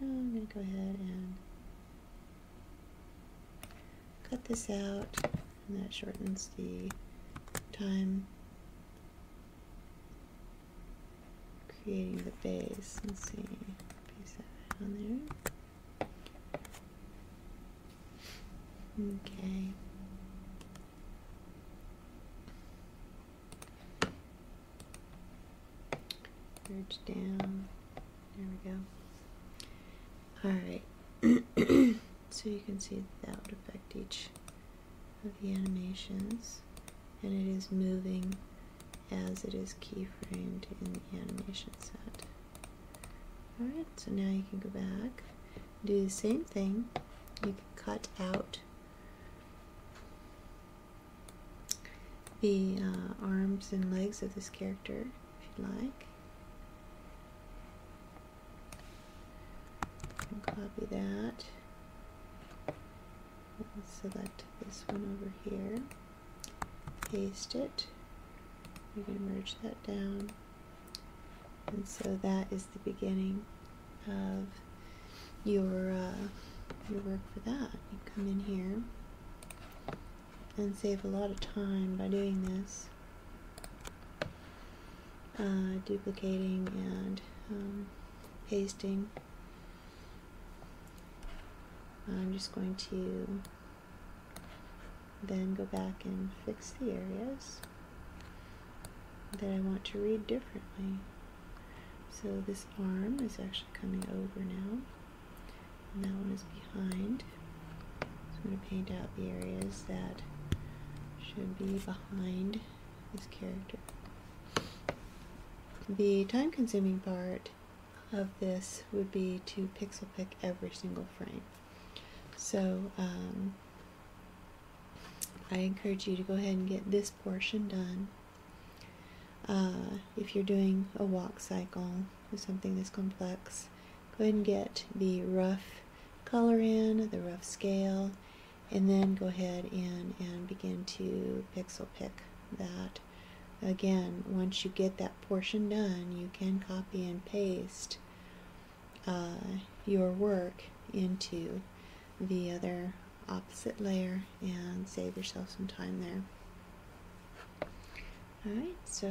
I'm going to go ahead and cut this out, and that shortens the time creating the base. Let's see, paste that on there. Okay. Merge down. There we go. Alright. So you can see that would affect each of the animations, and it is moving as it is keyframed in the animation set. Alright, so now you can go back, do the same thing. You can cut out the arms and legs of this character if you'd like. You can copy that. Let's select this one over here, paste it. You're going to merge that down, and so that is the beginning of your work for that. You come in here and save a lot of time by doing this, duplicating and pasting. I'm just going to then go back and fix the areas that I want to read differently. So this arm is actually coming over now, and that one is behind. So I'm going to paint out the areas that should be behind this character. The time-consuming part of this would be to pixel pick every single frame. So I encourage you to go ahead and get this portion done. If you're doing a walk cycle or something this complex, go ahead and get the rough color in, the rough scale, and then go ahead and begin to pixel pick that. Again, once you get that portion done, you can copy and paste your work into the other opposite layer and save yourself some time there. Alright, so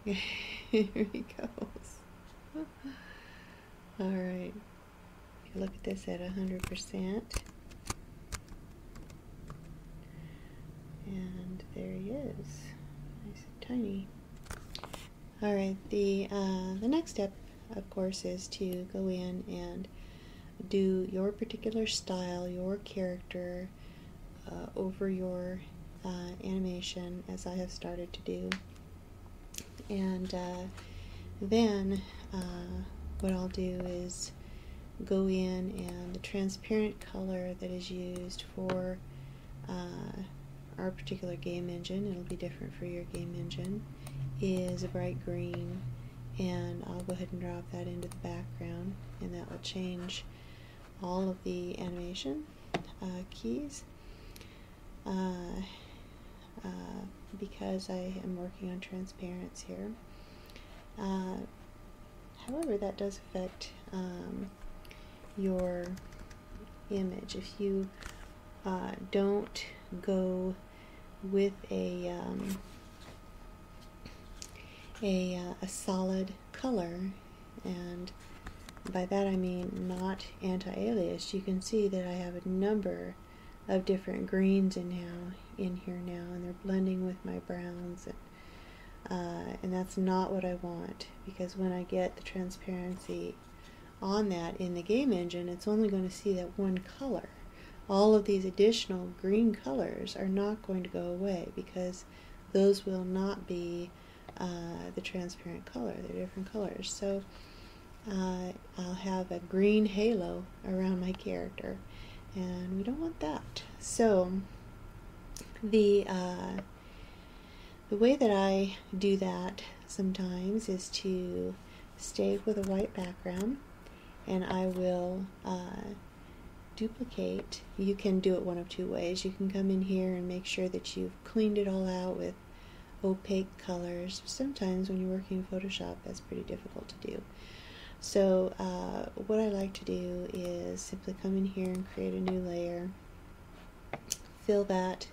here he goes. Alright, look at this at 100%. And there he is. Nice and tiny. Alright, the next step, of course, is to go in and do your particular style, your character, over your animation, as I have started to do. And then what I'll do is go in, and the transparent color that is used for our particular game engine, it'll be different for your game engine, is a bright green, and I'll go ahead and drop that into the background, and that will change all of the animation keys, because I am working on transparency here. However, that does affect your image. If you don't go with a solid color, and by that I mean not anti-aliased, you can see that I have a number of different greens in here now, and they're blending with my browns, and that's not what I want, because when I get the transparency on that in the game engine, it's only going to see that one color. All of these additional green colors are not going to go away, because those will not be the transparent color. They're different colors. So I'll have a green halo around my character, and we don't want that. So the way that I do that sometimes is to stay with a white background, and I will duplicate. You can do it one of two ways. You can come in here and make sure that you've cleaned it all out with opaque colors. Sometimes when you're working in Photoshop, that's pretty difficult to do. So what I like to do is simply come in here and create a new layer, fill that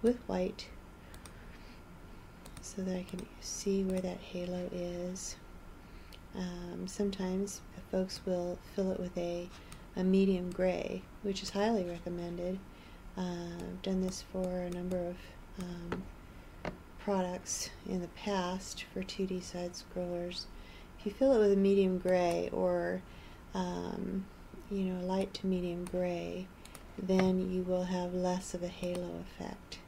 with white so that I can see where that halo is. Sometimes folks will fill it with a medium gray, which is highly recommended. I've done this for a number of products in the past for 2D side scrollers. If you fill it with a medium gray or light to medium gray, then you will have less of a halo effect.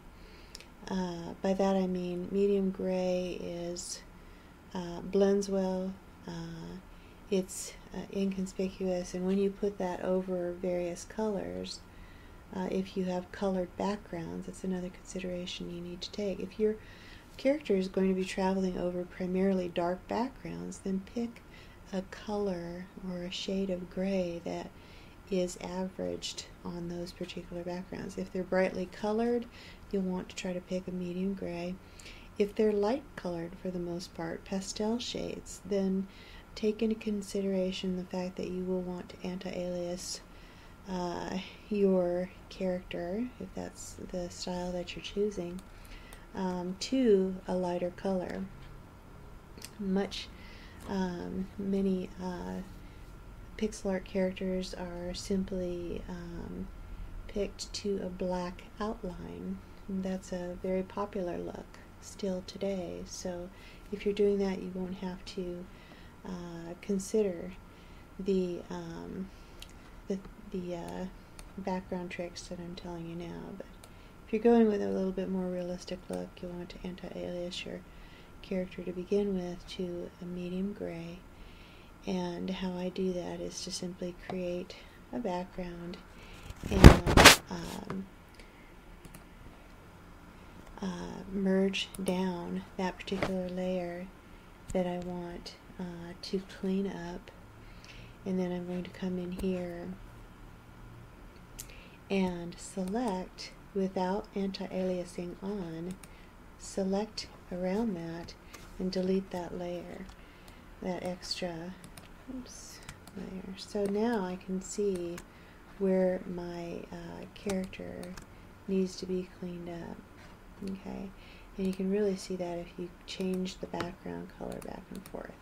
By that I mean medium gray is blends well, it's inconspicuous, and when you put that over various colors, if you have colored backgrounds, that's another consideration you need to take. If your character is going to be traveling over primarily dark backgrounds, then pick a color or a shade of gray that is averaged on those particular backgrounds. If they're brightly colored, you'll want to try to pick a medium gray. If they're light colored for the most part, pastel shades, then take into consideration the fact that you will want to anti-alias your character, if that's the style that you're choosing, to a lighter color. Many pixel art characters are simply picked to a black outline. That's a very popular look still today, so if you're doing that, you won't have to consider the background tricks that I'm telling you now. But if you're going with a little bit more realistic look, you'll want to anti-alias your character to begin with to a medium gray. And how I do that is to simply create a background and merge down that particular layer that I want to clean up, and then I'm going to come in here and select, without anti-aliasing on, select around that and delete that layer, that extra layer. So now I can see where my character needs to be cleaned up. Okay, and you can really see that if you change the background color back and forth.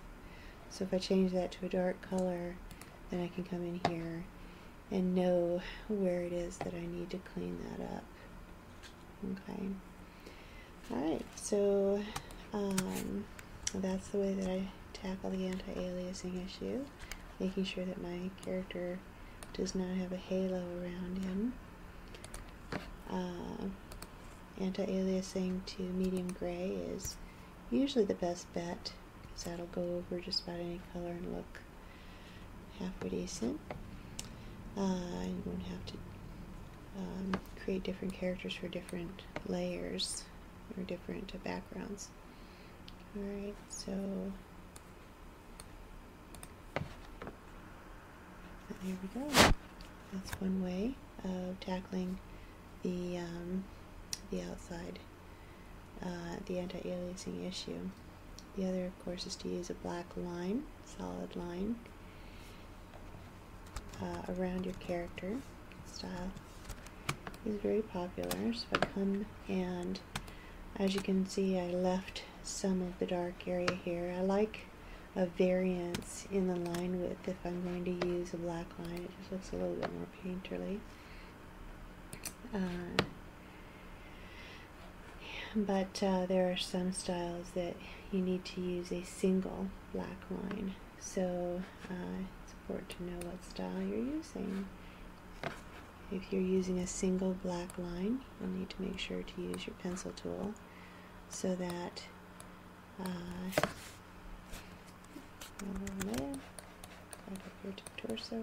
So if I change that to a dark color, then I can come in here and know where it is that I need to clean that up. Okay. Alright, so that's the way that I tackle the anti-aliasing issue, making sure that my character does not have a halo around him. Anti-aliasing to medium gray is usually the best bet, because that'll go over just about any color and look halfway decent. You won't have to create different characters for different layers or different backgrounds. Alright, so there we go. That's one way of tackling the outside, the anti-aliasing issue. The other, of course, is to use a black line, solid line, around your character. Style is very popular. So if I come and, as you can see, I left some of the dark area here. I like a variance in the line width if I'm going to use a black line. It just looks a little bit more painterly. But there are some styles that you need to use a single black line. So it's important to know what style you're using. If you're using a single black line, you'll need to make sure to use your pencil tool so that right up here to the torso,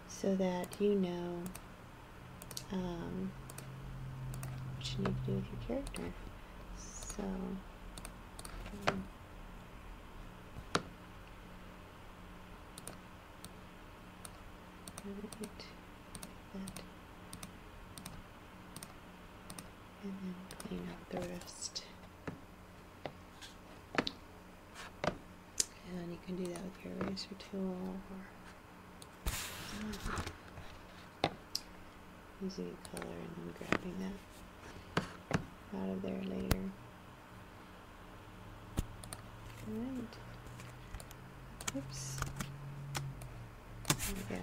so that you know what you need to do with your character. So right, that, and then clean up the rest. can do that with your eraser tool or using a color and then grabbing that out of there later. Alright. Oops. There we go.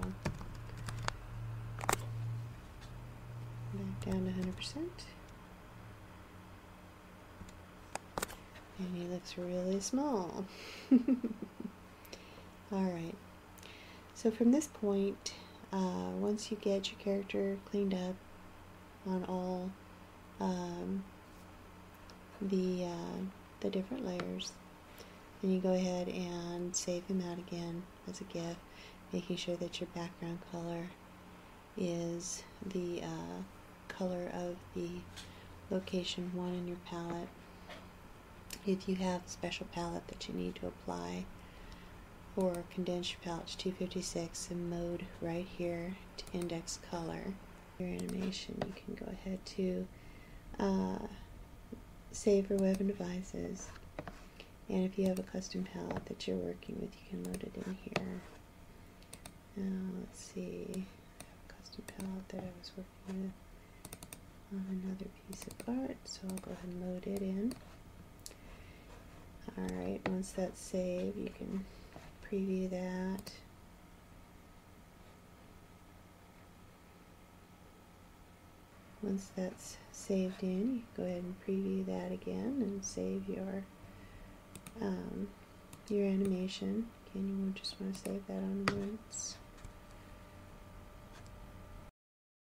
Back down to 100%. And he looks really small. Alright. So from this point, once you get your character cleaned up on all the different layers, then you go ahead and save him out again as a GIF, making sure that your background color is the color of the location 1 in your palette. If you have a special palette that you need to apply, or condense your palette to 256 and mode right here to index color. Your animation, you can go ahead to save for web and devices, and if you have a custom palette that you're working with, you can load it in here. Now let's see, I have a custom palette that I was working with on another piece of art, so I'll go ahead and load it in. Alright, once that's saved, you can preview that. Once that's saved in, you can go ahead and preview that again and save your animation. Again, you will just want to save that on once.